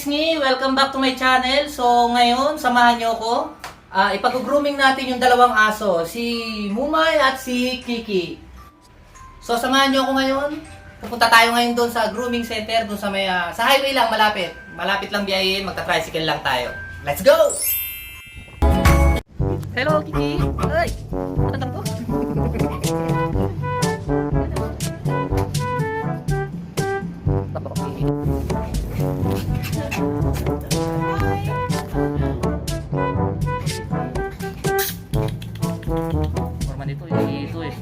kapisngi! Welcome back to my channel. So ngayon, samahan niyo ako. Ipag-grooming natin yung dalawang aso, si Mumay at si Kiki. So samahan niyo ako ngayon. Pupunta tayo ngayon doon sa grooming center, doon sa may sa highway lang, malapit. Malapit lang biyahin, magta-tricycle lang tayo. Let's go! Hello, Kiki! Ay! Ano to? Forma nito, ito eh.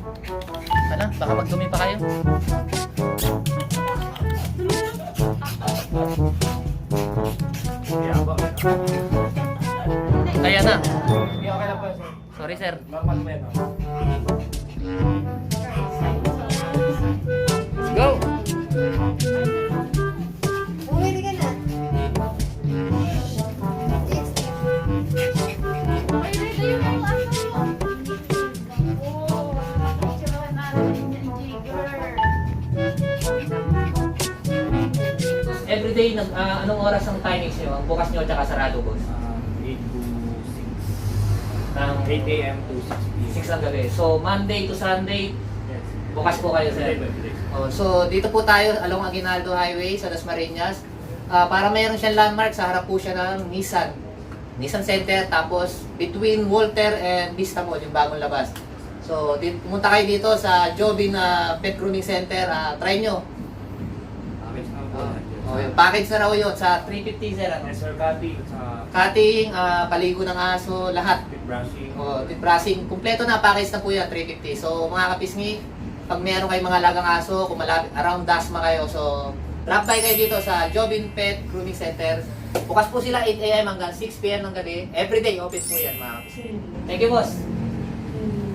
Sana, baka magdumi pa kayo. Kaya na. Okay lang po, sir. Sorry, sir. Normal po yan. Let's go! Bumili ka na. Everyday, anong oras ang timings nyo? Ang bukas nyo at saka sarado, boss? 8 to 6. Ng 8 a.m. to 6 p.m. 6 lang gabi. So, Monday to Sunday, Yes. bukas po kayo, sir. Every day. Oh, so, dito po tayo along Aguinaldo Highway sa Dasmariñas. Para mayroon siyang landmark, sa harap po siya ng Nissan Center, tapos between Walter and Vista Mall, yung bagong labas. So, pumunta kayo dito sa Jobin Pet Grooming Center. Try nyo. Package na po. Yung package na raw yun sa 350, sir. Ano? Yes, sir. Cutting sa Cutting, paligo ng aso, lahat. pit brushing. Teeth brushing, kumpleto na package na po yan, 350. So mga kapisngi, pag meron kayong mga lagang aso, kung malapit, around Dasma kayo, so drop by kayo dito sa Jobin Pet Grooming Center. Bukas po sila 8 a.m. hanggang 6 p.m. ng gabi. Everyday open po yan, mga kapisngi. Thank you, boss.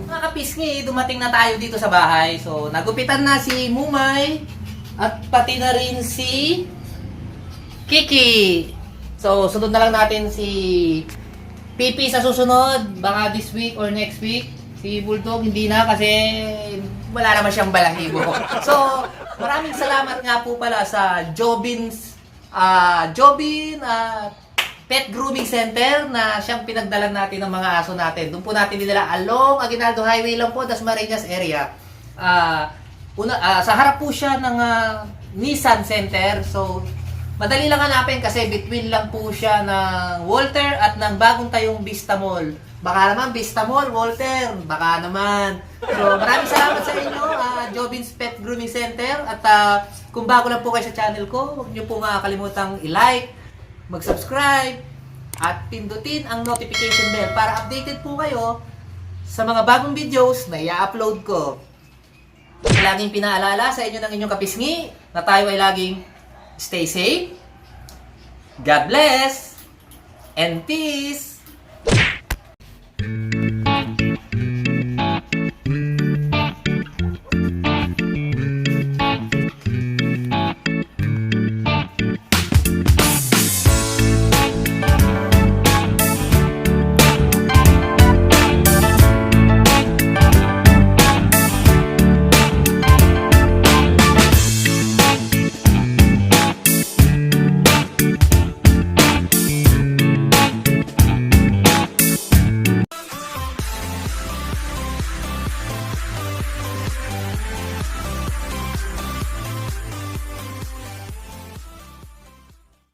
Mga kapisngi, dumating na tayo dito sa bahay. So nagupitan na si Mumay at pati na rin si Kiki. So sunod na lang natin si Pipi sa susunod, baka this week or next week. Si Bulldog hindi na kasi wala naman siyang balahibo. So, maraming salamat nga po pala sa Jobin Pet Grooming Center na siyang pinagdalan natin ng mga aso natin. Doon po natin dinala along Aguinaldo Highway lang po, Dasmariñas area. Sa harap po siya ng Nissan Center. So, madali lang hanapin kasi between lang po siya ng Walter at ng bagong tayong Vista Mall. Baka naman Vista Mall, Walter. Baka naman. So maraming salamat sa inyo, Jobin's Pet Grooming Center. At kung bago lang po kayo sa channel ko, huwag niyo po kalimutang i-like, mag-subscribe, at pindutin ang notification bell para updated po kayo sa mga bagong videos na i-upload ko. Laging pinaalala sa inyo ng inyong kapisngi na tayo ay laging stay safe, God bless, and peace!